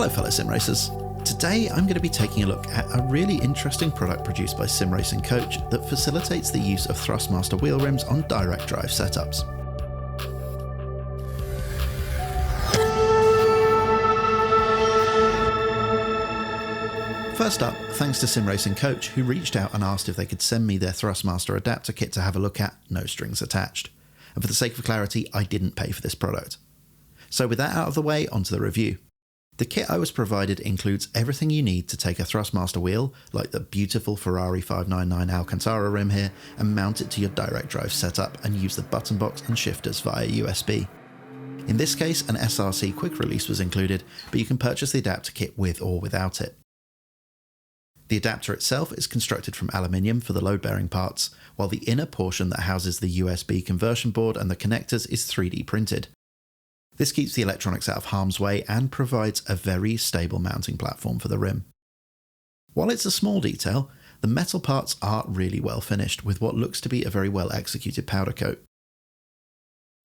Hello fellow sim racers. Today I'm going to be taking a look at a really interesting product produced by Sim Racing Coach that facilitates the use of Thrustmaster wheel rims on direct drive setups. First up, thanks to Sim Racing Coach, who reached out and asked if they could send me their Thrustmaster adapter kit to have a look at, no strings attached. And for the sake of clarity, I didn't pay for this product. So with that out of the way, onto the review. The kit I was provided includes everything you need to take a Thrustmaster wheel, like the beautiful Ferrari 599 Alcantara rim here, and mount it to your direct drive setup and use the button box and shifters via USB. In this case, an SRC quick release was included, but you can purchase the adapter kit with or without it. The adapter itself is constructed from aluminium for the load-bearing parts, while the inner portion that houses the USB conversion board and the connectors is 3D printed. This keeps the electronics out of harm's way and provides a very stable mounting platform for the rim. While it's a small detail, the metal parts are really well finished with what looks to be a very well executed powder coat.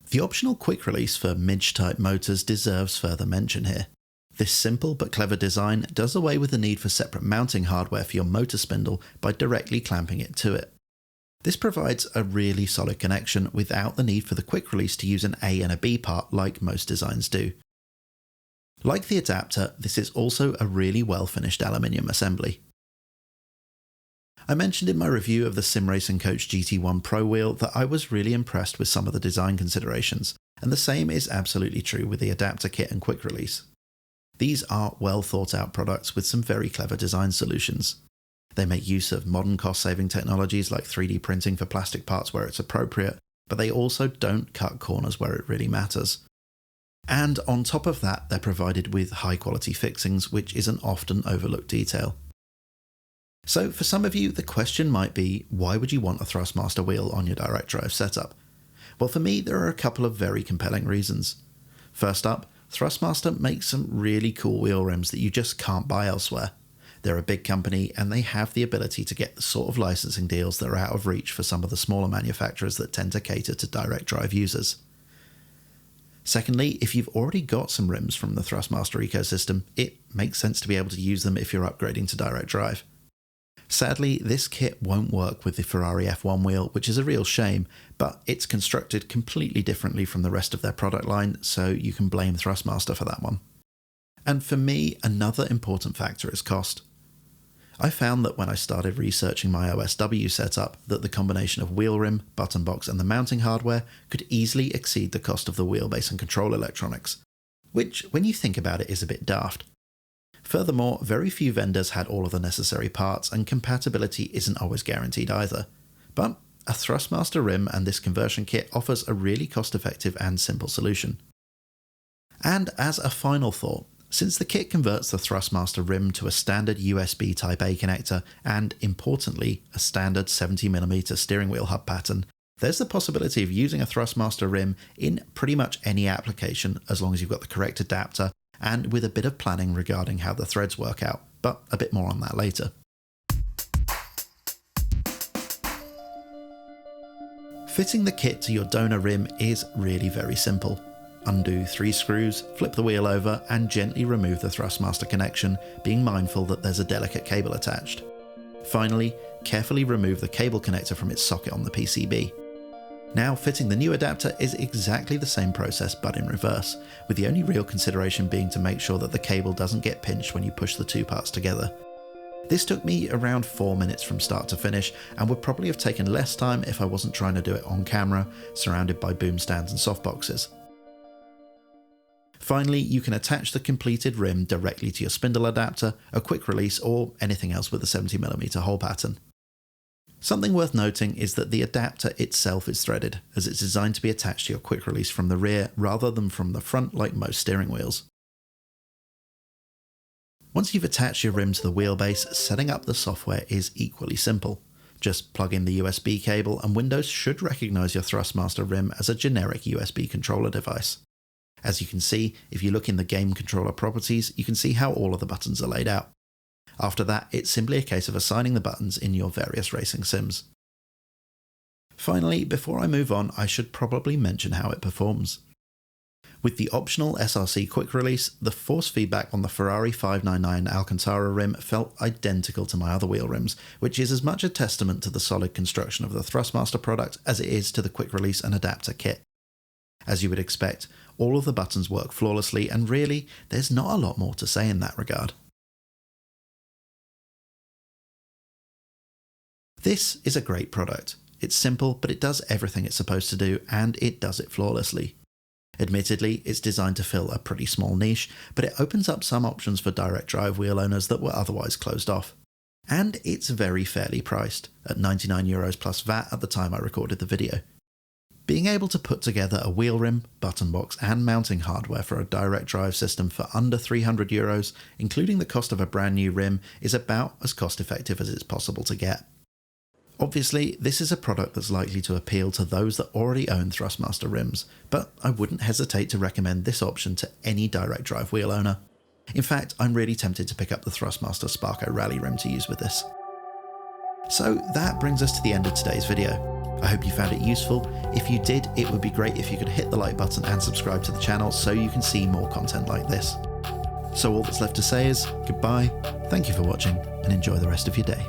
The optional quick release for midge-type motors deserves further mention here. This simple but clever design does away with the need for separate mounting hardware for your motor spindle by directly clamping it to it. This provides a really solid connection without the need for the quick release to use an A and a B part like most designs do. Like the adapter, this is also a really well finished aluminium assembly. I mentioned in my review of the Sim Racing Coach GT1 Pro wheel that I was really impressed with some of the design considerations, and the same is absolutely true with the adapter kit and quick release. These are well thought out products with some very clever design solutions. They make use of modern cost-saving technologies like 3D printing for plastic parts where it's appropriate, but they also don't cut corners where it really matters. And on top of that, they're provided with high-quality fixings, which is an often overlooked detail. So for some of you, the question might be, why would you want a Thrustmaster wheel on your direct drive setup? Well, for me, there are a couple of very compelling reasons. First up, Thrustmaster makes some really cool wheel rims that you just can't buy elsewhere. They're a big company and they have the ability to get the sort of licensing deals that are out of reach for some of the smaller manufacturers that tend to cater to direct drive users. Secondly, if you've already got some rims from the Thrustmaster ecosystem, it makes sense to be able to use them if you're upgrading to direct drive. Sadly, this kit won't work with the Ferrari F1 wheel, which is a real shame, but it's constructed completely differently from the rest of their product line, so you can blame Thrustmaster for that one. And for me, another important factor is cost. I found that when I started researching my OSW setup, that the combination of wheel rim, button box and the mounting hardware could easily exceed the cost of the wheelbase and control electronics, which, when you think about it, is a bit daft. Furthermore, very few vendors had all of the necessary parts, and compatibility isn't always guaranteed either. But a Thrustmaster rim and this conversion kit offers a really cost-effective and simple solution. And as a final thought, since the kit converts the Thrustmaster rim to a standard USB Type-A connector and, importantly, a standard 70mm steering wheel hub pattern, there's the possibility of using a Thrustmaster rim in pretty much any application as long as you've got the correct adapter and with a bit of planning regarding how the threads work out, but a bit more on that later. Fitting the kit to your donor rim is really very simple. Undo 3 screws, flip the wheel over and gently remove the Thrustmaster connection, being mindful that there's a delicate cable attached. Finally, carefully remove the cable connector from its socket on the PCB. Now, fitting the new adapter is exactly the same process but in reverse, with the only real consideration being to make sure that the cable doesn't get pinched when you push the two parts together. This took me around 4 minutes from start to finish and would probably have taken less time if I wasn't trying to do it on camera, surrounded by boom stands and softboxes. Finally, you can attach the completed rim directly to your spindle adapter, a quick release, or anything else with a 70mm hole pattern. Something worth noting is that the adapter itself is threaded, as it's designed to be attached to your quick release from the rear rather than from the front like most steering wheels. Once you've attached your rim to the wheelbase, setting up the software is equally simple. Just plug in the USB cable and Windows should recognise your Thrustmaster rim as a generic USB controller device. As you can see, if you look in the game controller properties, you can see how all of the buttons are laid out. After that, it's simply a case of assigning the buttons in your various racing sims. Finally, before I move on, I should probably mention how it performs. With the optional SRC quick release, the force feedback on the Ferrari 599 Alcantara rim felt identical to my other wheel rims, which is as much a testament to the solid construction of the Thrustmaster product as it is to the quick release and adapter kit. As you would expect, all of the buttons work flawlessly, and really, there's not a lot more to say in that regard. This is a great product. It's simple, but it does everything it's supposed to do, and it does it flawlessly. Admittedly, it's designed to fill a pretty small niche, but it opens up some options for direct drive wheel owners that were otherwise closed off. And it's very fairly priced, at €99 plus VAT at the time I recorded the video. Being able to put together a wheel rim, button box and mounting hardware for a direct drive system for under €300, including the cost of a brand new rim, is about as cost effective as it's possible to get. Obviously, this is a product that's likely to appeal to those that already own Thrustmaster rims, but I wouldn't hesitate to recommend this option to any direct drive wheel owner. In fact, I'm really tempted to pick up the Thrustmaster Sparco Rally rim to use with this. So that brings us to the end of today's video. I hope you found it useful. If you did, it would be great if you could hit the like button and subscribe to the channel so you can see more content like this. So all that's left to say is goodbye, thank you for watching, and enjoy the rest of your day.